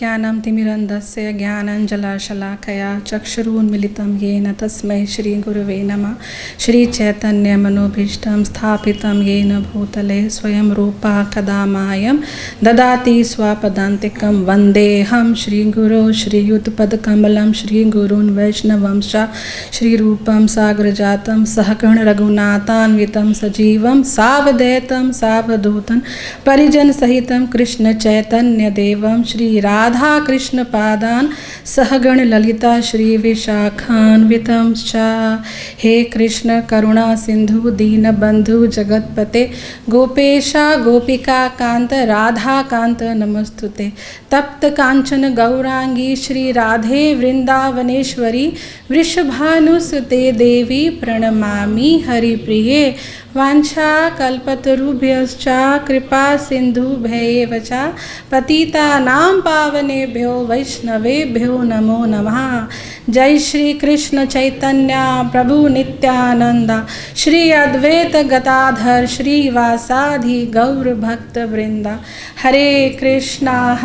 Vijñānam timirandasya Jnānanjala-šalakaya Chakshurunmilitam Yena Tasmai Shri Gurave Namah Shri Chaitanya Manobhishtam Sthapitam Yena Bhutale Swayam Rupa Kadamayam Dadati Swapadantikam Vandeham Shri Guru Shri Yutpadakamalam Shri Gurun Vaishnavamsha Shri Rupam Sagrajatam Sahakana Raghunatan Vitam Sajivam Savadetam Savadutan Parijan Sahitam Krishna Chaitanya Devam Shri Radha Krishna Padan Sahagana Lalita Shri Vishakhan Vitam Cha He Krishna Karuna Sindhu Dina Bandhu Jagatpate Gopesha Gopika Kanta Radha Kanta Namastute Tapta Kanchana Gaurangi Shri Radhe Vrindavaneshwari Vrishabhanusute Devi Pranamami Hari Priye Vancha kalpatarubhyascha kripa sindhu bhayavacha patita nam pavanebhyo vaishnavebhyo namo namah. Jai Shri Krishna Chaitanya Prabhu Nityananda Shri Advaita Gatadhar Shri Vasadhi Gaur Bhakta Vrinda. Hare Krishna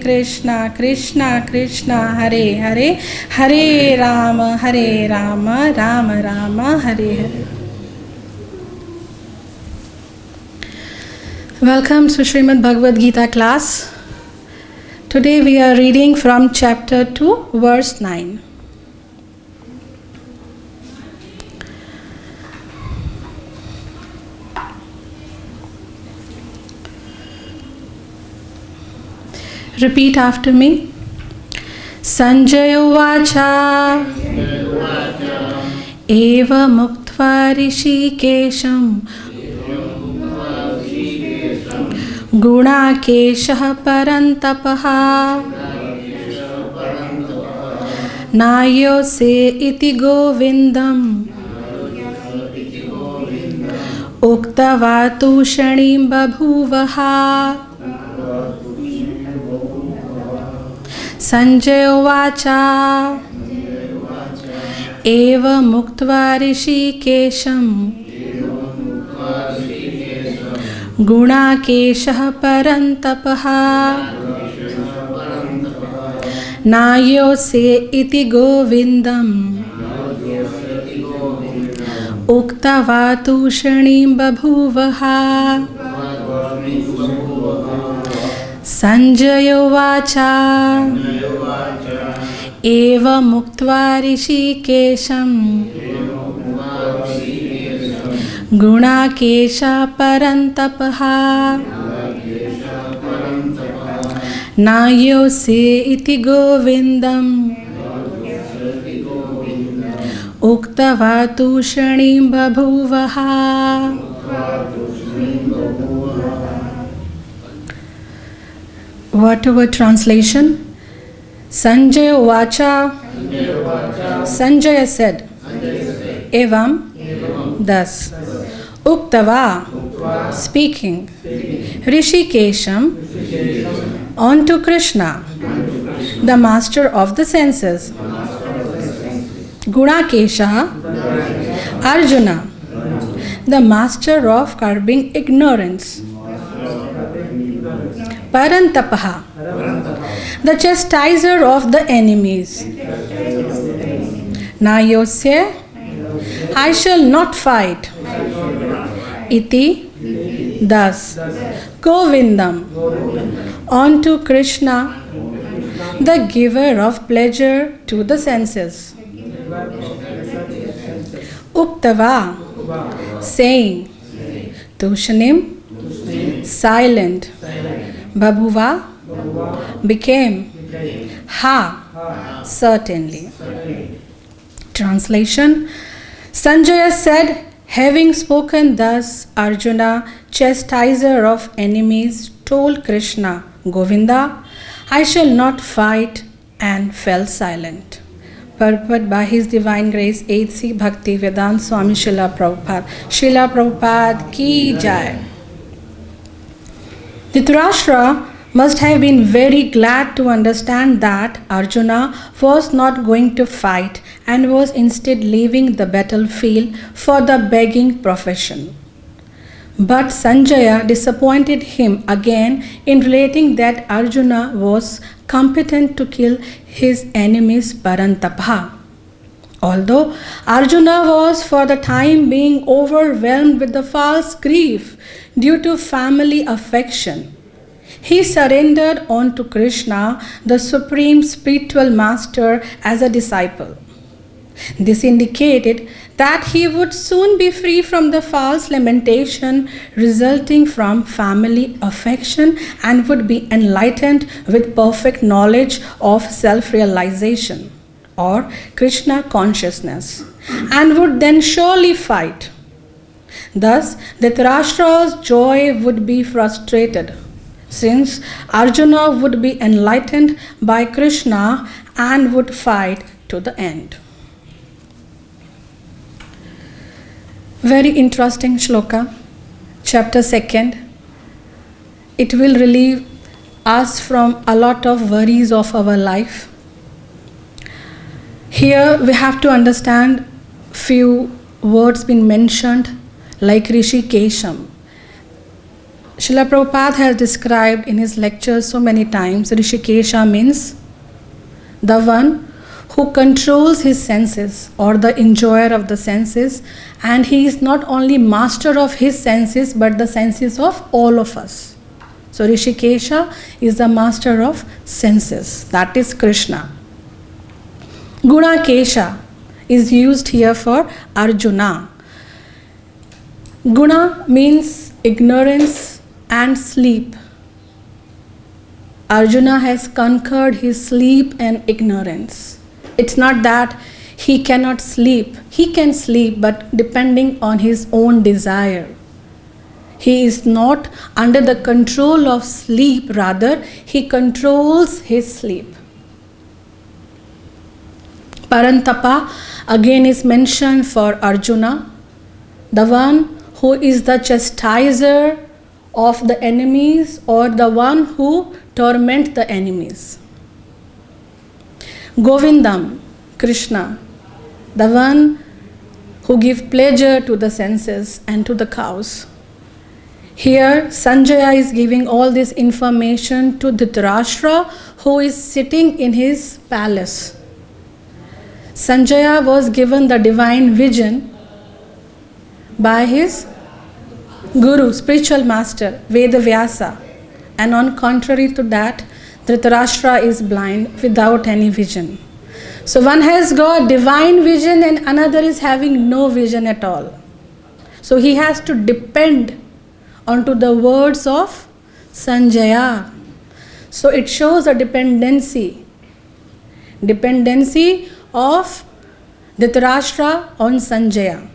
Krishna Krishna Hare Hare Hare Rama Rama Rama Hare Hare. Welcome to Srimad Bhagavad-Gita class. Today we are reading from chapter 2, verse 9. Repeat after me. Sañjaya uvāca evam uktvā hṛṣīkeśaṁ guḍākeśaḥ paran-tapaḥ na yotsye iti govindam uktvā tūṣṇīṁ babhūva. Sañjaya uvāca evam uktvā hṛṣīkeśaṁ guḍākeśaḥ param-tapaḥ na yotsye iti govindam uktvā tūṣṇīṁ babhūva. Sañjaya uvāca evam uktvā hṛṣīkeśaṁ guḍākeśaḥ param-tapaḥ na yotsye iti govindam uktvā tūṣṇīṁ babhūva. Word-to-word translation. Sañjaya uvāca. Sañjaya said. Evam. Thus. Uktvā. Speaking. hṛṣīkeśaṁ. Unto Kṛṣṇa, the master of the senses. guḍākeśaḥ. Arjuna, the master of curbing ignorance. paran-tapaḥ, the chastiser of the enemies. Na yotsye, I shall not fight. Iti, thus. Govindam, unto Kṛṣṇa, the giver of pleasure to the senses. Uktvā, saying. tūṣṇīṁ, silent. Babhūva, became. Certainly. Translation. Sañjaya said, having spoken thus, Arjuna, chastiser of enemies, told Kṛṣṇa, Govinda, I shall not fight, and fell silent. Purport by His Divine Grace, 8th Bhakti Vedanta Swami Srila Prabhupada. Srila Prabhupada ki jai. Dhṛtarāṣṭra must have been very glad to understand that Arjuna was not going to fight and was instead leaving the battlefield for the begging profession. But Sañjaya disappointed him again in relating that Arjuna was competent to kill his enemies paran-tapaḥ. Although Arjuna was for the time being overwhelmed with the false grief due to family affection, he surrendered on to Kṛṣṇa, the supreme spiritual master, as a disciple. This indicated that he would soon be free from the false lamentation resulting from family affection and would be enlightened with perfect knowledge of self-realization or Kṛṣṇa consciousness, and would then surely fight. Thus, Dhṛtarāṣṭra's joy would be frustrated, since Arjuna would be enlightened by Kṛṣṇa and would fight to the end. Very interesting shloka, chapter 2nd. It will relieve us from a lot of worries of our life. Here we have to understand few words been mentioned like hṛṣīkeśaṁ. Srila Prabhupada has described in his lectures so many times, hṛṣīkeśaṁ means the one who controls his senses or the enjoyer of the senses, and he is not only master of his senses but the senses of all of us. So hṛṣīkeśaṁ is the master of senses, that is Kṛṣṇa. Guḍākeśaḥ is used here for Arjuna. Guna means ignorance and sleep. Arjuna has conquered his sleep and ignorance. It's not that he cannot sleep. He can sleep, but depending on his own desire. He is not under the control of sleep, rather, he controls his sleep. Paran-tapaḥ again is mentioned for Arjuna, the one who is the chastiser of the enemies or the one who torments the enemies. Govindam, Kṛṣṇa, the one who gives pleasure to the senses and to the cows. Here Sañjaya is giving all this information to Dhṛtarāṣṭra, who is sitting in his palace. Sañjaya was given the divine vision by his guru, spiritual master, Vedavyasa, and on contrary to that, Dhṛtarāṣṭra is blind without any vision. So one has got divine vision and another is having no vision at all. So he has to depend onto the words of Sañjaya. So it shows a dependency of Dhṛtarāṣṭra on Sañjaya.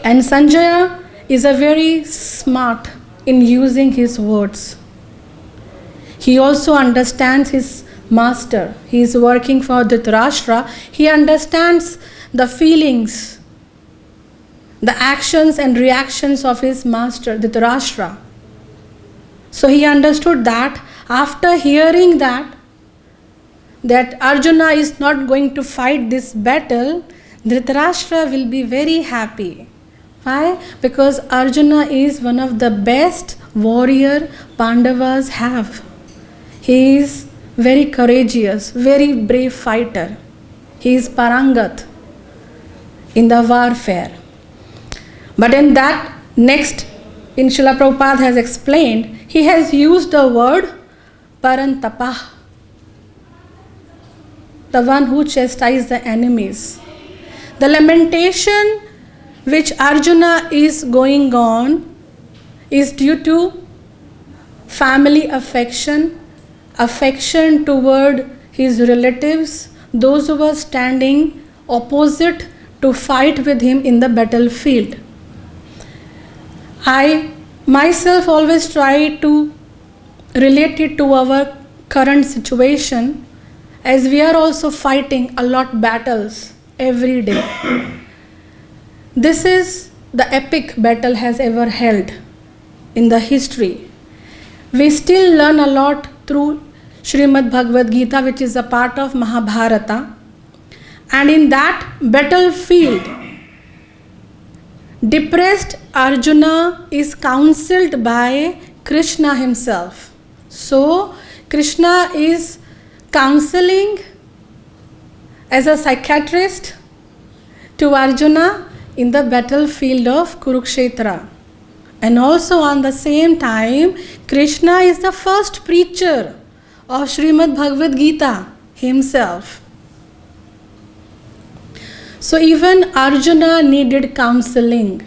And Sañjaya is a very smart in using his words. He also understands his master. He is working for Dhṛtarāṣṭra. He understands the feelings, the actions and reactions of his master, Dhṛtarāṣṭra. So he understood that after hearing that Arjuna is not going to fight this battle, Dhṛtarāṣṭra will be very happy. Why? Because Arjuna is one of the best warrior Pandavas have. He is very courageous, very brave fighter. He is parangat in the warfare. But in that next, in Srila Prabhupada has explained, he has used the word paran-tapaḥ, the one who chastises the enemies. The lamentation which Arjuna is going on is due to family affection toward his relatives, those who were standing opposite to fight with him in the battlefield. I myself always try to relate it to our current situation, as we are also fighting a lot battles every day. This is the epic battle has ever held in the history. We still learn a lot through Srimad Bhagavad-Gita, which is a part of Mahabharata. And in that battlefield, depressed Arjuna is counseled by Kṛṣṇa himself. So, Kṛṣṇa is counseling as a psychiatrist to Arjuna in the battlefield of Kurukshetra. And also on the same time, Kṛṣṇa is the first preacher of Srimad Bhagavad-Gita himself. So even Arjuna needed counseling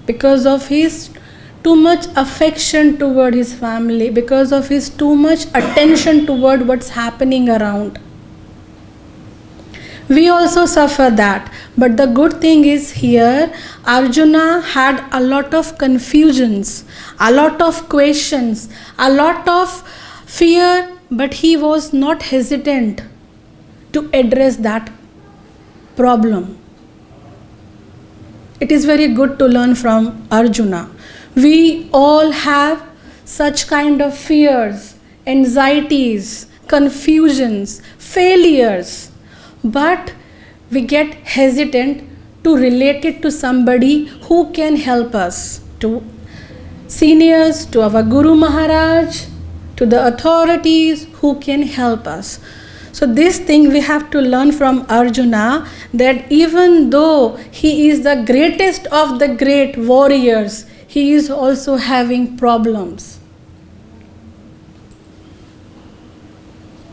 because of his too much affection toward his family, because of his too much attention toward what's happening around. We also suffer that. But the good thing is here, Arjuna had a lot of confusions, a lot of questions, a lot of fear, but he was not hesitant to address that problem. It is very good to learn from Arjuna. We all have such kind of fears, anxieties, confusions, failures. But we get hesitant to relate it to somebody who can help us, to seniors, to our Guru Maharaj, to the authorities who can help us. So this thing we have to learn from Arjuna, that even though he is the greatest of the great warriors, he is also having problems.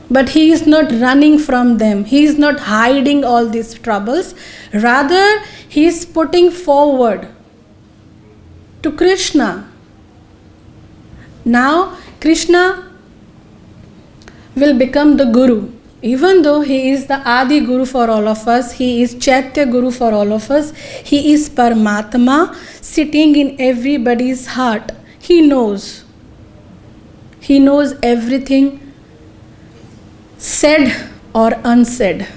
But he is not running from them. He is not hiding all these troubles. Rather, he is putting forward to Kṛṣṇa. Now, Kṛṣṇa will become the Guru. Even though he is the Adi Guru for all of us, he is Chaitya Guru for all of us, he is Paramatma sitting in everybody's heart. He knows. He knows everything said or unsaid.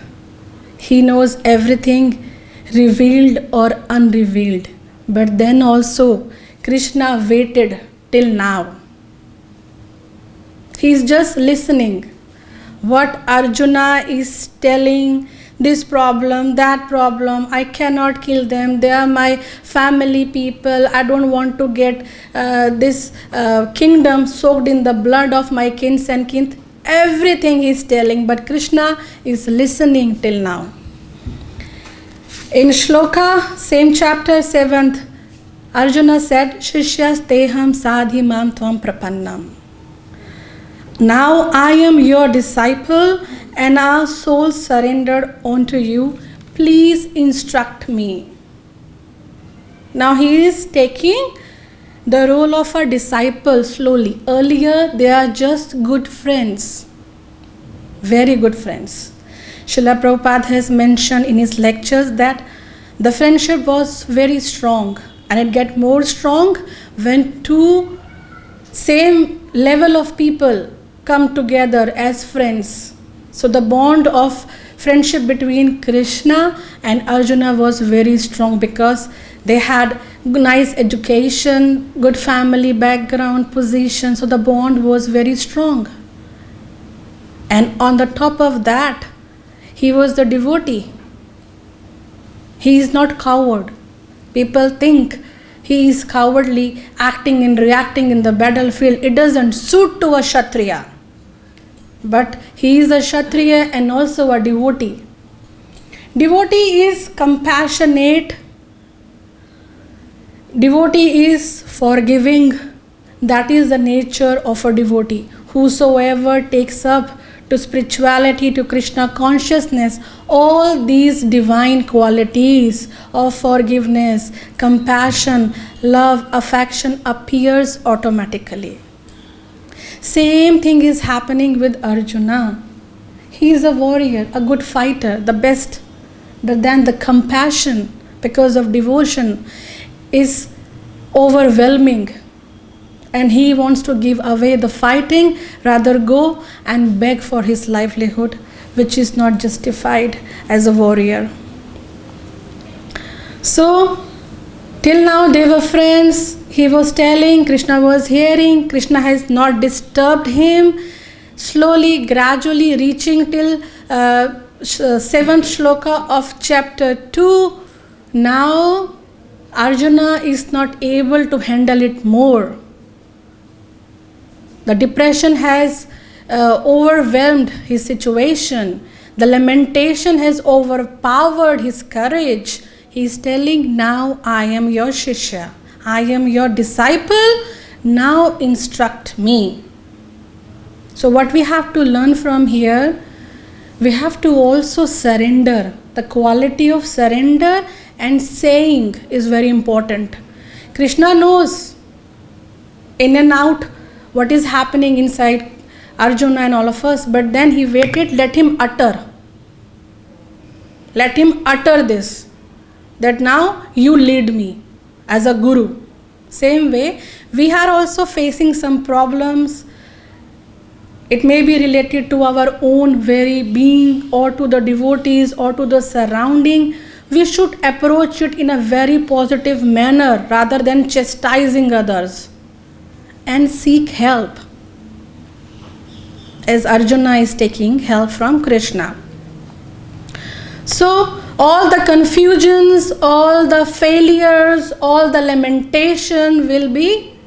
He knows everything revealed or unrevealed. But then also, Kṛṣṇa waited till now. He is just listening. What Arjuna is telling, this problem, that problem, I cannot kill them, they are my family people, I don't want to get this kingdom soaked in the blood of my kins and kin. Everything he is telling, but Kṛṣṇa is listening till now. In Shloka, same chapter, 7th, Arjuna said, Shishyas teham sadhimam tvam prapannam. Now I am your disciple and our soul surrendered unto you. Please instruct me. Now he is taking the role of a disciple slowly. Earlier they are just good friends. Very good friends. Srila Prabhupada has mentioned in his lectures that the friendship was very strong, and it gets more strong when two same level of people come together as friends. So the bond of friendship between Kṛṣṇa and Arjuna was very strong because they had nice education, good family background, position. So the bond was very strong. And on the top of that, he was the devotee. He is not coward. People think he is cowardly, acting and reacting in the battlefield. It doesn't suit to a Kshatriya. But he is a Kshatriya and also a devotee. Devotee is compassionate. Devotee is forgiving. That is the nature of a devotee. Whosoever takes up to spirituality, to Kṛṣṇa consciousness, all these divine qualities of forgiveness, compassion, love, affection appears automatically. Same thing is happening with Arjuna. He is a warrior, a good fighter, the best. But then the compassion, because of devotion, is overwhelming. And he wants to give away the fighting, rather go and beg for his livelihood, which is not justified as a warrior. So, till now they were friends. He was telling, Kṛṣṇa was hearing, Kṛṣṇa has not disturbed him. Slowly, gradually reaching till 7th shloka of chapter 2. Now, Arjuna is not able to handle it more. The depression has overwhelmed his situation. The lamentation has overpowered his courage. He is telling, now I am your shishya. I am your disciple. Now instruct me. So what we have to learn from here, we have to also surrender. The quality of surrender and saying is very important. Kṛṣṇa knows in and out what is happening inside Arjuna and all of us, but then he waited, let him utter. Let him utter this, that now you lead me as a guru. Same way, we are also facing some problems. It may be related to our own very being or to the devotees or to the surrounding. We should approach it in a very positive manner rather than chastising others, and seek help, as Arjuna is taking help from Kṛṣṇa. So all the confusions, all the failures, all the lamentation will be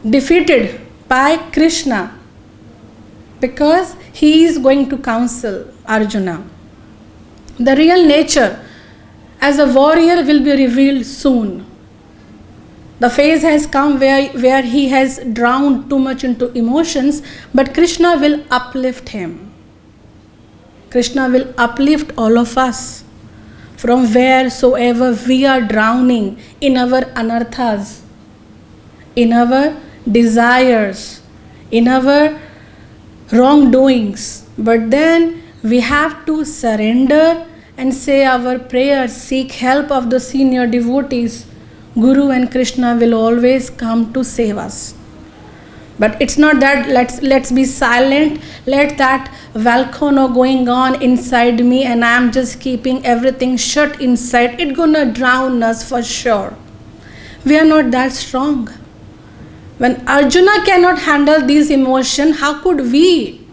defeated by Kṛṣṇa, because he is going to counsel Arjuna. The real nature as a warrior will be revealed soon. The phase has come where he has drowned too much into emotions, but Kṛṣṇa will uplift him. Kṛṣṇa will uplift all of us from wheresoever we are drowning in our anarthas, in our desires, in our wrongdoings. But then we have to surrender and say our prayers, seek help of the senior devotees. Guru and Kṛṣṇa will always come to save us. But it's not that let's be silent, let that volcano going on inside me and I'm just keeping everything shut inside. It's gonna drown us for sure. We are not that strong. When Arjuna cannot handle these emotions, how could we?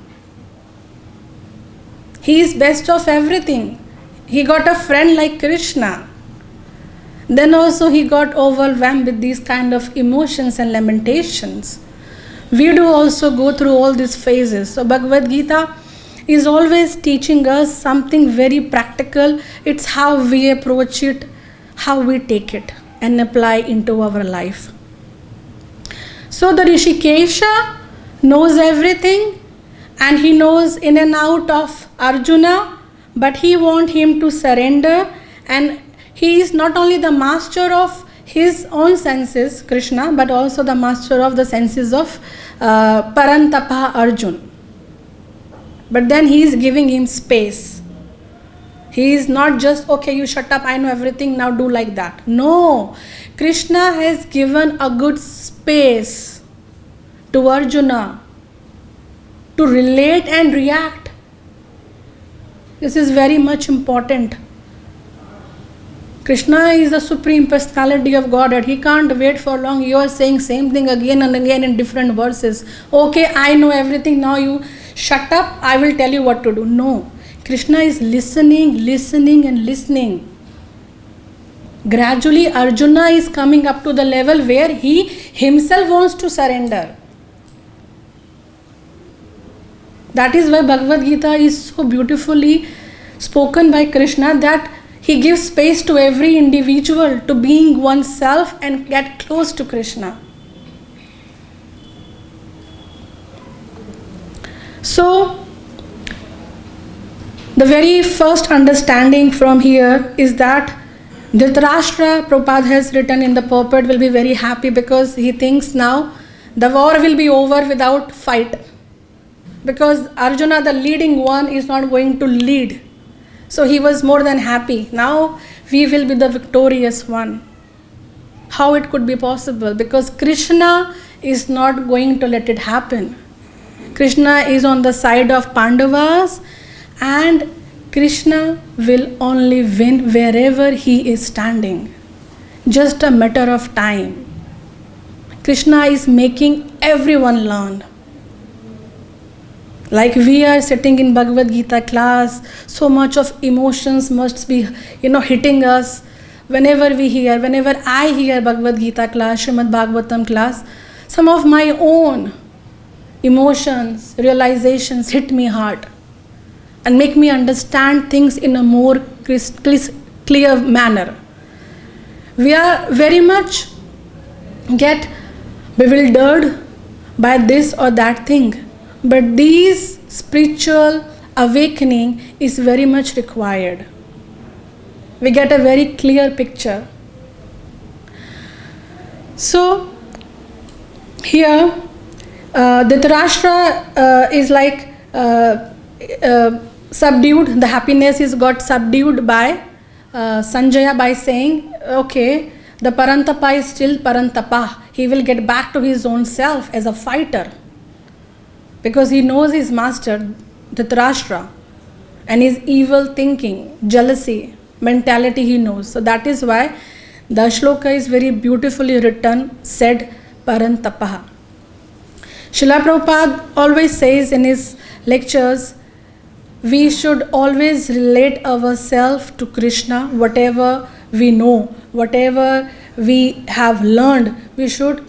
He is best of everything. He got a friend like Kṛṣṇa. Then also he got overwhelmed with these kind of emotions and lamentations. We do also go through all these phases. So Bhagavad-Gita is always teaching us something very practical. It's how we approach it, how we take it and apply into our life. So the hṛṣīkeśaṁ knows everything and he knows in and out of Arjuna, but he wants him to surrender, and he is not only the master of his own senses, Kṛṣṇa, but also the master of the senses of paran-tapaḥ Arjuna. But then he is giving him space. He is not just, okay, you shut up, I know everything, now do like that. No, Kṛṣṇa has given a good space to Arjuna to relate and react. This is very much important. Kṛṣṇa is the supreme personality of Godhead. He can't wait for long. You are saying same thing again and again in different verses. Okay, I know everything, now you shut up, I will tell you what to do. No, Kṛṣṇa is listening and listening. Gradually Arjuna is coming up to the level where he himself wants to surrender. That is why Bhagavad-Gita is so beautifully spoken by Kṛṣṇa, that he gives space to every individual to being oneself and get close to Kṛṣṇa. So, the very first understanding from here is that Dhṛtarāṣṭra, Prabhupada has written in the Purport, will be very happy because he thinks now the war will be over without fight. Because Arjuna, the leading one, is not going to lead. So he was more than happy. Now we will be the victorious one. How it could be possible? Because Kṛṣṇa is not going to let it happen. Kṛṣṇa is on the side of Pandavas, and Kṛṣṇa will only win wherever he is standing. Just a matter of time. Kṛṣṇa is making everyone learn. Like we are sitting in Bhagavad-Gita class, so much of emotions must be, hitting us. Whenever I hear Bhagavad-Gita class, Srimad Bhagavatam class, some of my own emotions, realizations hit me hard and make me understand things in a more clear manner. We are very much get bewildered by this or that thing, but this spiritual awakening is very much required. We get a very clear picture. So here Dhṛtarāṣṭra is like subdued, the happiness is got subdued by Sañjaya by saying, okay, the paran-tapaḥ is still paran-tapaḥ. He will get back to his own self as a fighter because he knows his master Dhṛtarāṣṭra and his evil thinking, jealousy, mentality he knows. So that is why the shloka is very beautifully written, said paran-tapaḥ. Srila Prabhupada always says in his lectures, we should always relate ourselves to Kṛṣṇa, whatever we know, whatever we have learned, we should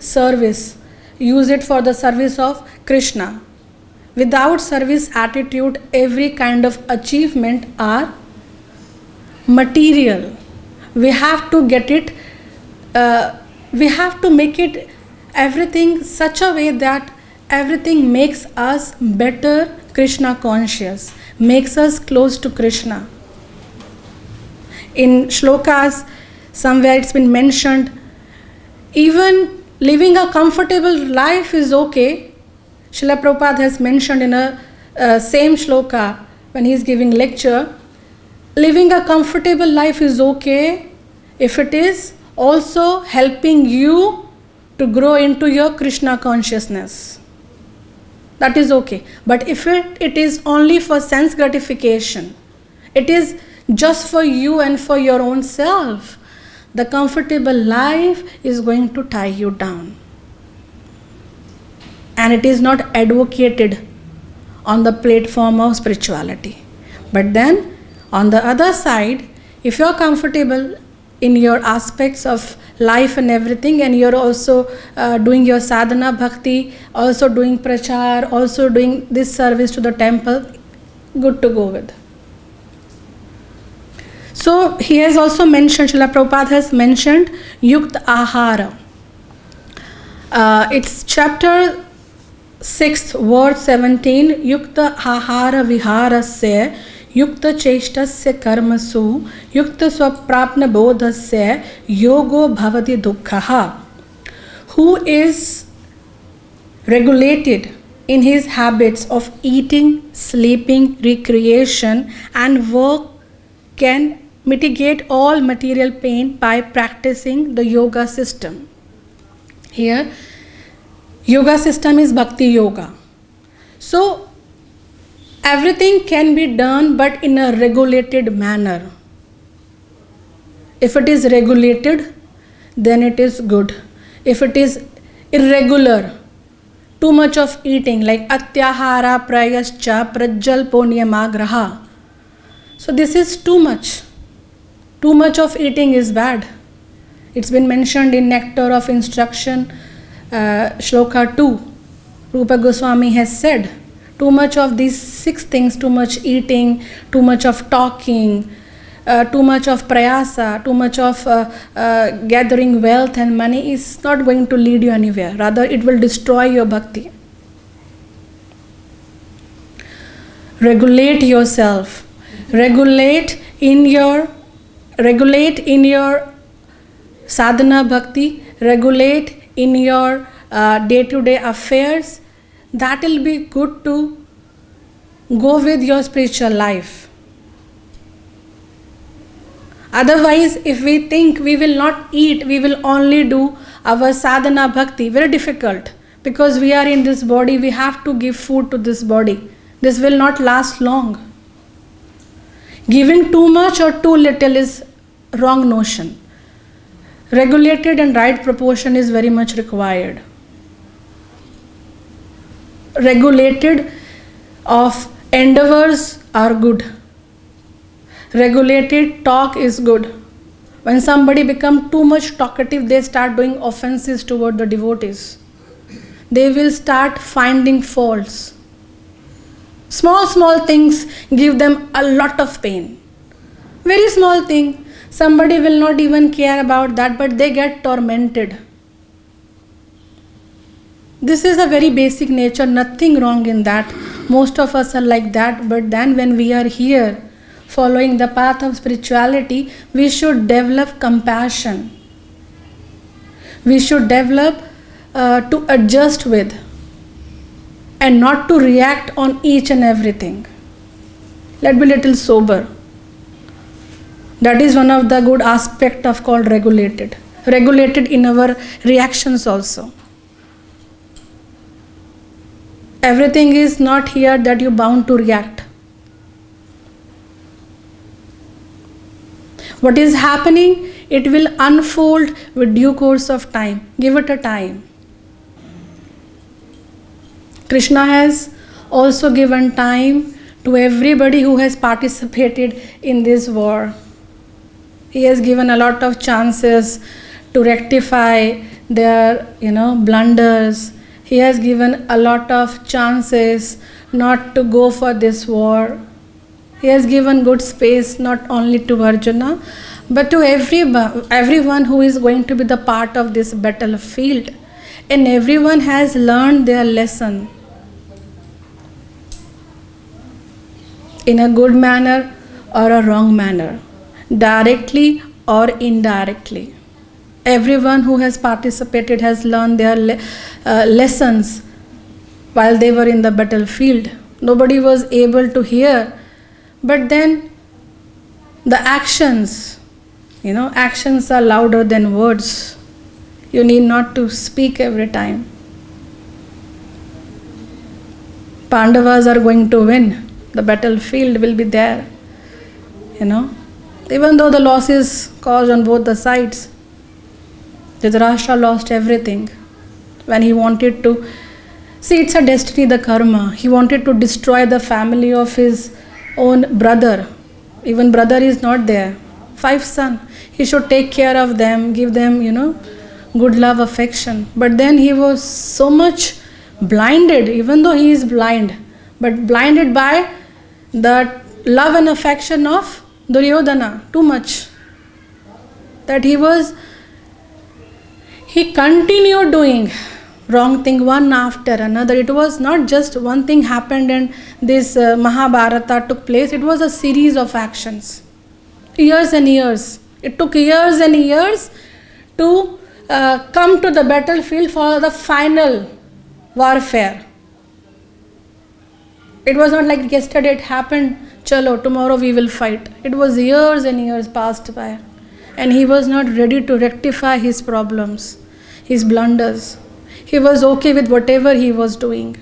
use it for the service of Kṛṣṇa. Without service attitude, every kind of achievement are material. We have to get it, we have to make it everything such a way that everything makes us better Kṛṣṇa conscious, makes us close to Kṛṣṇa. In shlokas, somewhere it's been mentioned, even living a comfortable life is okay. Srila Prabhupada has mentioned in a same shloka when he is giving lecture, living a comfortable life is okay if it is also helping you to grow into your Kṛṣṇa consciousness. That is okay. But if it is only for sense gratification, it is just for you and for your own self, the comfortable life is going to tie you down. And it is not advocated on the platform of spirituality. But then, on the other side, if you are comfortable in your aspects of life and everything, and you're also doing your sadhana bhakti, also doing prachar, also doing this service to the temple, good to go with. So he has also mentioned, Srila Prabhupada has mentioned yukta ahara. It's chapter 6, verse 17, yukta ahara viharasya yukta cheshtasya karmasu yukta swaprapna bodhasya yogo bhavati dukkhaha. Who is regulated in his habits of eating, sleeping, recreation and work can mitigate all material pain by practicing the yoga system. Here, yoga system is bhakti-yoga. So, everything can be done but in a regulated manner. If it is regulated, then it is good. If it is irregular, too much of eating like atyahara prayascha prajjalpo niyamagraha. So this is too much. Too much of eating is bad. It's been mentioned in Nectar of Instruction, Shloka 2. Rupa Goswami has said, too much of these 6 things, too much eating, too much of talking, too much of prayasa, too much of gathering wealth and money is not going to lead you anywhere. Rather, it will destroy your bhakti. Regulate yourself. Regulate in your sadhana bhakti, regulate in your day-to-day affairs. That will be good to go with your spiritual life. Otherwise, if we think we will not eat, we will only do our sadhana bhakti, very difficult, because we are in this body, we have to give food to this body. This will not last long. Giving too much or too little is wrong notion. Regulated and right proportion is very much required. Regulated of endeavors are good. Regulated talk is good. When somebody becomes too much talkative, they start doing offenses toward the devotees. they will start finding faults. Small things give them a lot of pain. Very small thing. Somebody will not even care about that, but they get tormented. This is a very basic nature, nothing wrong in that. Most of us are like that, but then when we are here following the path of spirituality, we should develop compassion. We should develop to adjust with and not to react on each and everything. Let's be little sober. That is one of the good aspect of called regulated. Regulated in our reactions also. Everything is not here that you bound to react. What is happening, it will unfold with due course of time. Give it a time. Kṛṣṇa has also given time to everybody who has participated in this war. He has given a lot of chances to rectify their, blunders. He has given a lot of chances not to go for this war. He has given good space not only to Arjuna, but to everyone who is going to be the part of this battlefield. And everyone has learned their lesson in a good manner or a wrong manner, directly or indirectly. Everyone who has participated has learned their lessons while they were in the battlefield. Nobody was able to hear. But then the actions, actions are louder than words. You need not to speak every time. Pandavas are going to win. The battlefield will be there. Even though the loss is caused on both the sides. Dhṛtarāṣṭra lost everything when he wanted to. See, it's a destiny, the karma. He wanted to destroy the family of his own brother. Even brother is not there. 5 sons. He should take care of them, give them, good love, affection. But then he was so much blinded, even though he is blind, but blinded by the love and affection of Duryodhana, too much. That he continued doing wrong thing one after another. It was not just one thing happened and this Mahabharata took place. It was a series of actions. Years and years. It took years and years to come to the battlefield for the final warfare. It was not like yesterday it happened, chalo, tomorrow we will fight. It was years and years passed by. And he was not ready to rectify his problems, his blunders. He was okay with whatever he was doing.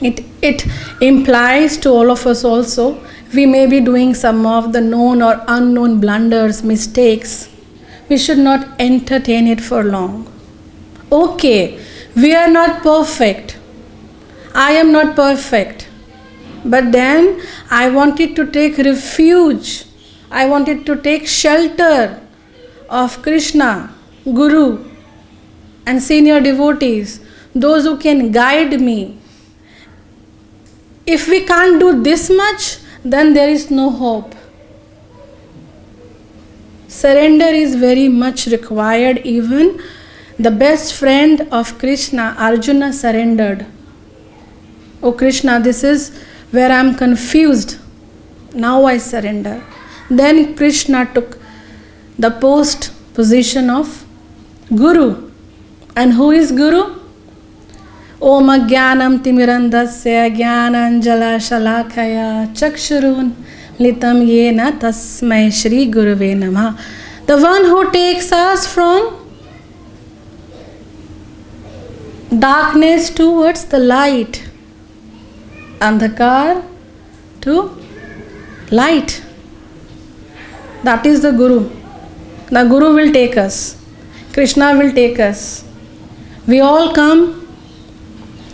It implies to all of us also, we may be doing some of the known or unknown blunders, mistakes. We should not entertain it for long. Okay, we are not perfect. I am not perfect. But then I wanted to take refuge. I wanted to take shelter of Kṛṣṇa, Guru, and senior devotees, those who can guide me. If we can't do this much, then there is no hope. Surrender is very much required. Even the best friend of Kṛṣṇa, Arjuna, surrendered. Oh Kṛṣṇa, this is where I am confused. Now I surrender. Then Kṛṣṇa took the position of Guru. And who is Guru? Om Ajnanam Timirandasya Jnananjala Shalakaya Chakshurun Litam Yena Tasmai Shri Guruve Namah. The one who takes us from darkness towards the light, andhakar to light. That is the Guru. The Guru will take us. Kṛṣṇa will take us. We all come,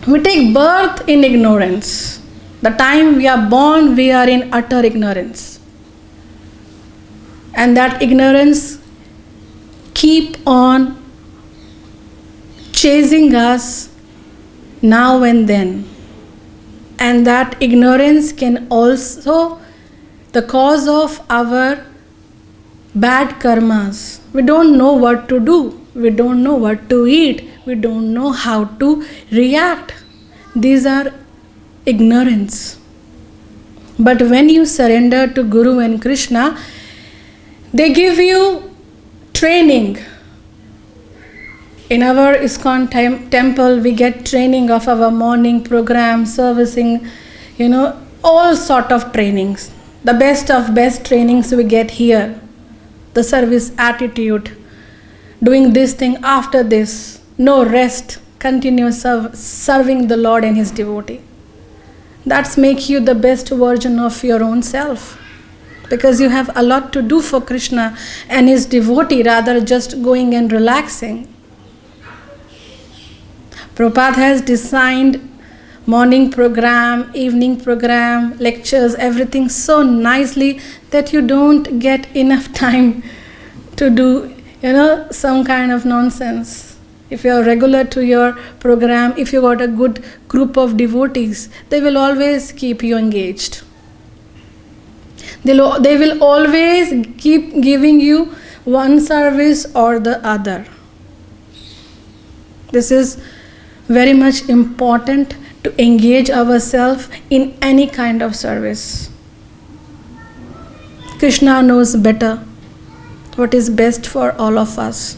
we take birth in ignorance. The time we are born, we are in utter ignorance. And that ignorance keep on chasing us now and then. And that ignorance can also the cause of our bad karmas. We don't know what to do. We don't know what to eat. We don't know how to react. These are ignorance. But when you surrender to Guru and Kṛṣṇa, they give you training. In our ISKCON temple, we get training of our morning program, servicing, all sort of trainings. The best of best trainings we get here. The service attitude, doing this thing after this, no rest, continue serving the Lord and His devotee. That's make you the best version of your own self. Because you have a lot to do for Kṛṣṇa and His devotee rather just going and relaxing. Prabhupada has designed morning program, evening program, lectures, everything so nicely that you don't get enough time to do, some kind of nonsense. If you are regular to your program, if you got a good group of devotees, they will always keep you engaged. They will always keep giving you one service or the other. This is very much important to engage ourselves in any kind of service. Kṛṣṇa knows better what is best for all of us.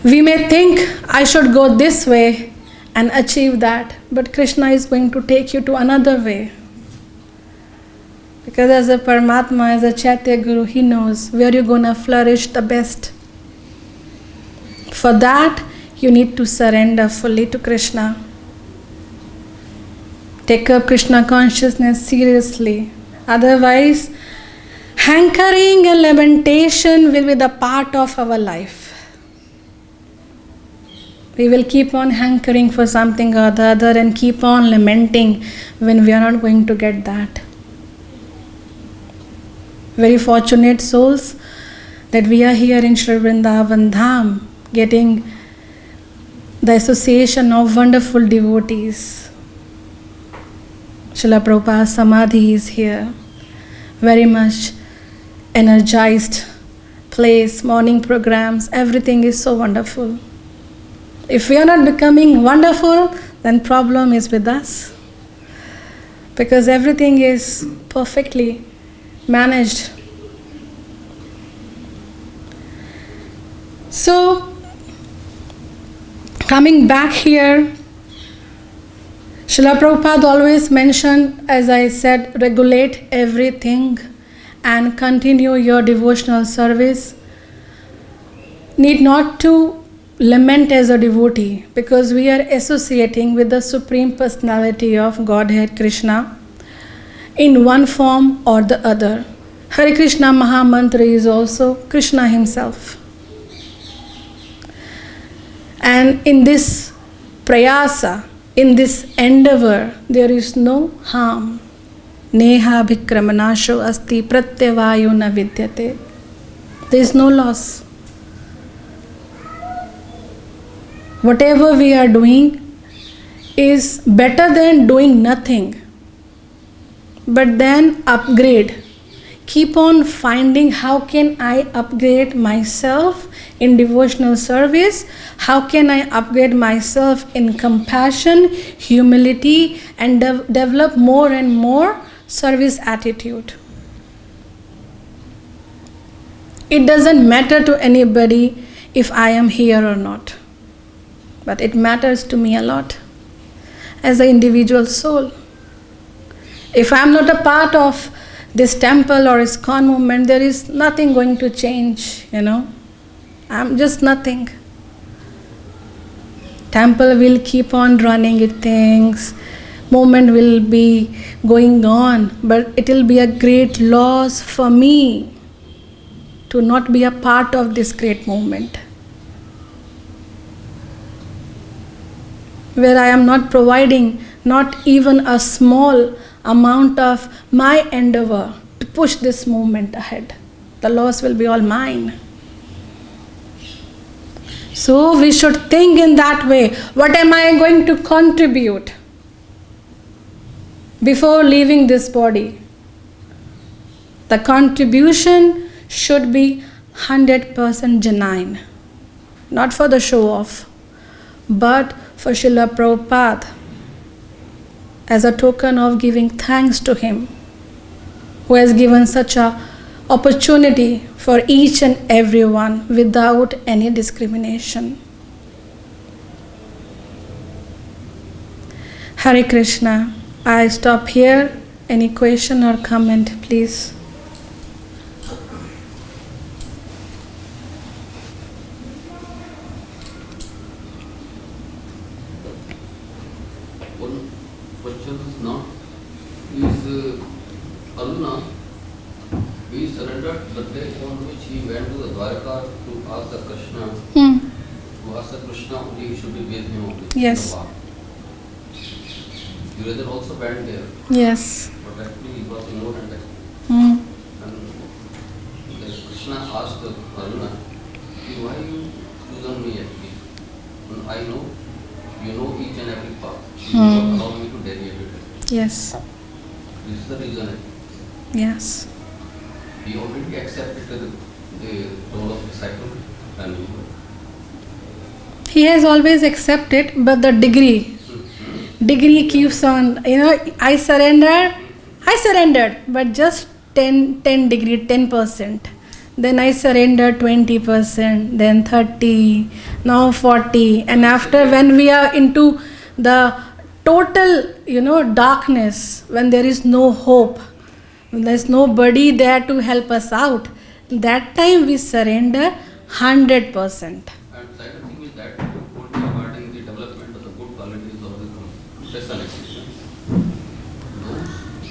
We may think I should go this way and achieve that, but Kṛṣṇa is going to take you to another way. Because as a Paramatma, as a Chaitya Guru, He knows where you're going to flourish the best. For that, you need to surrender fully to Kṛṣṇa. Take up Kṛṣṇa consciousness seriously. Otherwise, hankering and lamentation will be the part of our life. We will keep on hankering for something or the other and keep on lamenting when we are not going to get that. Very fortunate souls that we are here in Sri Vrindavan Dham, getting the association of wonderful devotees. Srila Prabhupada's Samadhi is here. Very much energized place, morning programs, everything is so wonderful. If we are not becoming wonderful, then problem is with us. Because everything is perfectly managed. So, coming back here, Srila Prabhupada always mentioned, as I said, regulate everything and continue your devotional service. Need not to lament as a devotee, because we are associating with the Supreme Personality of Godhead Kṛṣṇa in one form or the other. Hare Krishna Mahamantra is also Kṛṣṇa Himself. And in this prayasa, in this endeavor, there is no harm. Neha bhikramanasho asti pratyavayu na vidyate. There is no loss. Whatever we are doing is better than doing nothing. But then upgrade. Keep on finding how can I upgrade myself in devotional service, how can I upgrade myself in compassion, humility, and develop more and more service attitude. It doesn't matter to anybody if I am here or not, but it matters to me a lot as an individual soul. If I am not a part of this temple or ISKCON movement, there is nothing going to change, I'm just nothing. Temple will keep on running its things, movement will be going on, but it will be a great loss for me to not be a part of this great movement, where I am not providing not even a small amount of my endeavor to push this movement ahead. The loss will be all mine. So we should think in that way. What am I going to contribute before leaving this body? The contribution should be 100% genuine. Not for the show off, but for Srila Prabhupada, as a token of giving thanks to him, who has given such a opportunity for each and everyone without any discrimination. Hare Krishna. I stop here. Any question or comment, please? One question is now, is Arjuna, he surrendered the day on which he went to the Dwarka to ask the Kṛṣṇa, to ask the Kṛṣṇa only he should be with him only. Yes. Duryodhana also went there. Yes. But actually he was ignorant. Mm. And the Kṛṣṇa asked Arjuna, why you chosen me actually? And I know, you know each and every path. You don't allow me to deviate it. Yes. This is the reason. Yes. He already accepted the role of disciple and He has always accepted, but the degree keeps on, I surrendered, but just 10 degree, 10%. Then I surrendered 20%, then 30, now 40. And after, when we are into the total, darkness, when there is no hope, when there is nobody there to help us out, that time we surrender 100%. And second thing is that regarding the development of the good qualities of the special existence.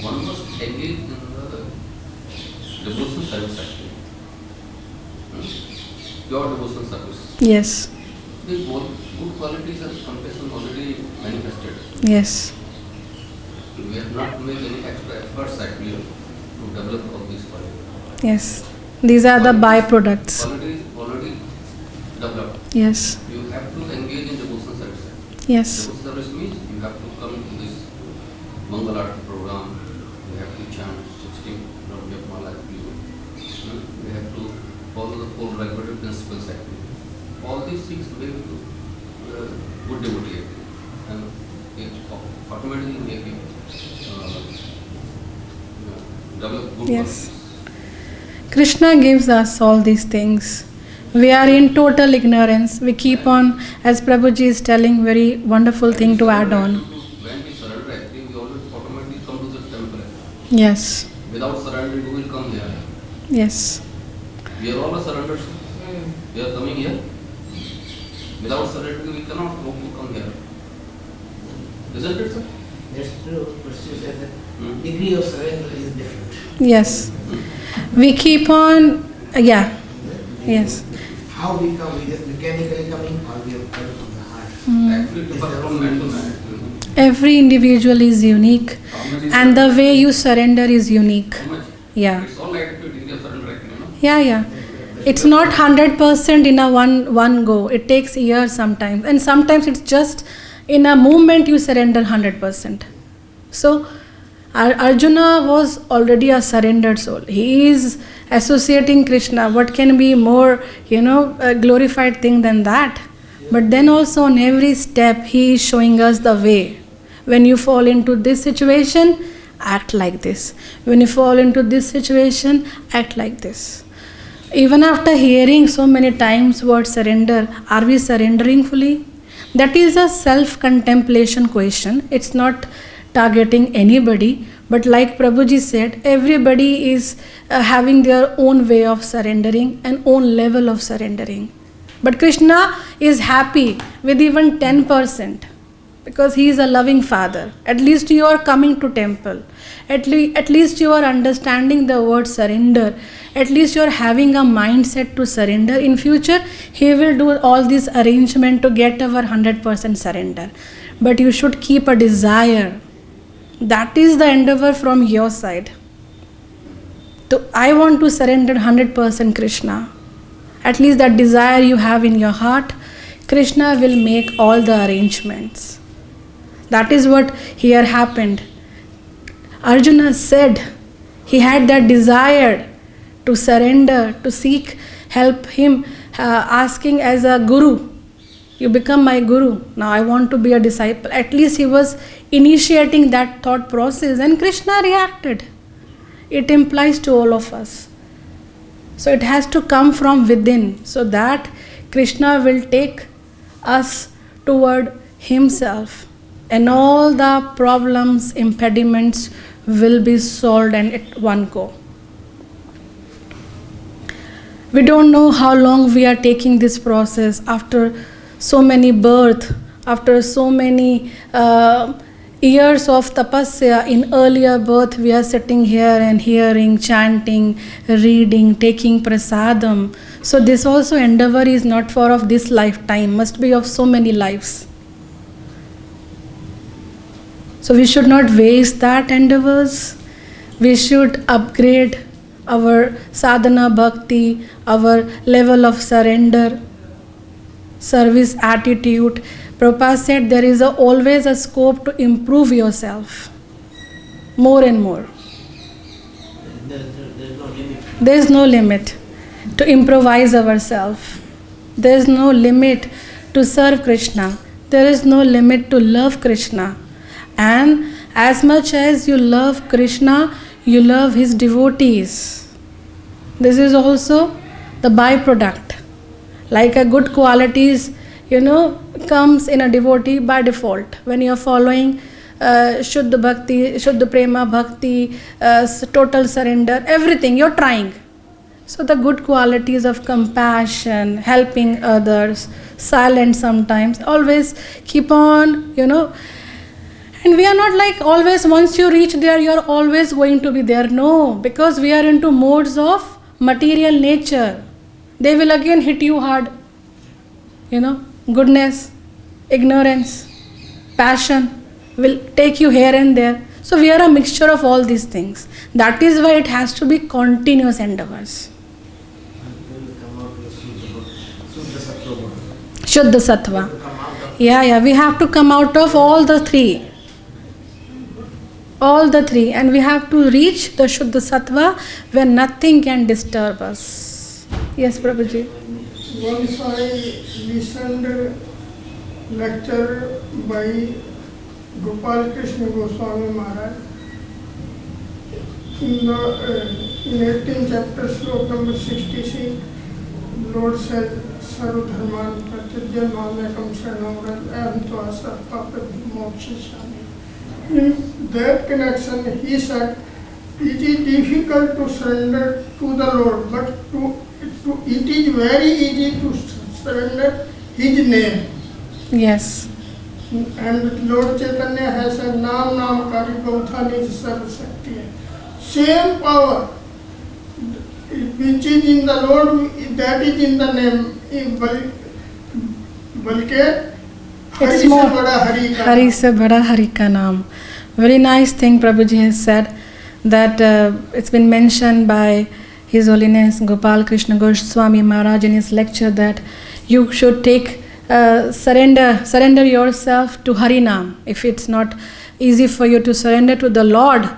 One must engage in the devotional service actually. Pure devotional service. Yes. The good qualities and compassion already manifested. Yes. We have not made any extra efforts actually to develop all these qualities. Yes. These are the byproducts. Qualities already developed. Yes. You have to engage in devotional service. Yes. Devotional service means you have to come to this Mangalarti program. You have to chant 16 Japmala. You have to follow the 4 regulative principles actually. All these things lead to good devotee and it automatically make you develop good Yes. qualities. Krishna gives us all these things. We are in total ignorance. We keep on, as Prabhuji is telling, very wonderful thing to add on. When we surrender, actually, we always automatically come to the temple. Yes. Without surrendering, we will come here. Yes. We are all surrendered. We are coming here. Without surrendering, we cannot hope to come here. Isn't it, sir? That's true. But you said the degree of surrender is different. Yes. We keep on, yes. How we come, we just mechanically coming, or we are coming from the heart. Actually, it differs from man to man. Every individual is unique, and the way you surrender is unique. How much? Yeah. It's all like to degree of surrender, actually, Yeah. It's not 100% in a one go. It takes years sometimes. And sometimes it's just in a moment you surrender 100%. So Arjuna was already a surrendered soul. He is associating Krishna. What can be more, a glorified thing than that? But then also on every step he is showing us the way. When you fall into this situation, act like this. When you fall into this situation, act like this. Even after hearing so many times word surrender, are we surrendering fully? That is a self-contemplation question. It's not targeting anybody, but like Prabhuji said, everybody is having their own way of surrendering and own level of surrendering. But Krishna is happy with even 10% because he is a loving father. At least you are coming to temple. At least you are understanding the word surrender. At least you are having a mindset to surrender. In future, he will do all this arrangement to get our 100% surrender. But you should keep a desire. That is the endeavor from your side. So I want to surrender 100% Krishna. At least that desire you have in your heart, Kṛṣṇa will make all the arrangements. That is what here happened. Arjuna said he had that desire to surrender, to seek help him, asking as a guru, you become my guru, now I want to be a disciple. At least he was initiating that thought process, and Kṛṣṇa reacted. It implies to all of us. So it has to come from within, so that Kṛṣṇa will take us toward himself, and all the problems, impediments will be solved and at one go. We don't know how long we are taking this process. After so many births, after so many years of tapasya, in earlier birth we are sitting here and hearing, chanting, reading, taking prasadam. So this also endeavor is not for of this lifetime, must be of so many lives. So we should not waste that endeavors. We should upgrade our sadhana bhakti, our level of surrender, service attitude. Prabhupada said there is always a scope to improve yourself more and more. There is no limit to improvise ourselves. There is no limit to serve Kṛṣṇa. There is no limit to love Kṛṣṇa. And as much as you love Kṛṣṇa, you love his devotees. This is also the byproduct. Like a good qualities, comes in a devotee by default. When you are following Shuddha Bhakti, Shuddha Prema Bhakti, total surrender, everything, you are trying. So the good qualities of compassion, helping others, silent sometimes, always keep on, And we are not like always, once you reach there, you are always going to be there. No, because we are into modes of material nature. They will again hit you hard. Goodness, ignorance, passion will take you here and there. So we are a mixture of all these things. That is why it has to be continuous endeavors. Shuddha Sattva. Yeah, we have to come out of all the three. All the three. And we have to reach the Shuddha Sattva where nothing can disturb us. Yes, Prabhuji. Once I listened lecture by Gopal Krishna Goswami Maharaj in 18th chapter, slok number 66. Lord said, Sarva Dharman Pratyajya Mamekam Sharanam Aham Tvā Sarva Mokṣiśāmi. In that connection, he said, it is difficult to surrender to the Lord, but it is very easy to surrender His name. Yes. And Lord Chaitanya has said, Naam Naam Kari Gautha Nij Sarva Shakti. Same power which is in the Lord, that is in the name. Balke it's more Hari se bada Hari ka naam. Very nice thing Prabhuji has said, that it's been mentioned by His Holiness Gopal Krishna Goswami Maharaj in his lecture, that you should take surrender yourself to Harinam. If it's not easy for you to surrender to the Lord,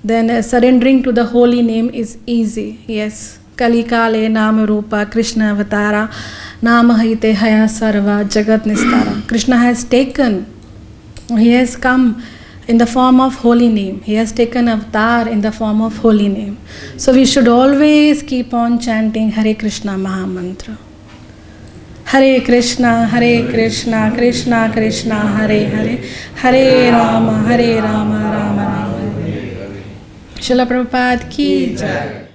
then surrendering to the holy name is easy. Yes. Kali Kale Nama Rupa Krishna Avatara Nama Haite Haya Sarva Jagat Nistara. Krishna has taken, he has come in the form of holy name. He has taken avatar in the form of holy name. So we should always keep on chanting Hare Krishna Mahamantra. Hare Krishna, Krishna Krishna, Hare Hare, Hare Rama, Rama Rama. Srila Prabhupada ki jai.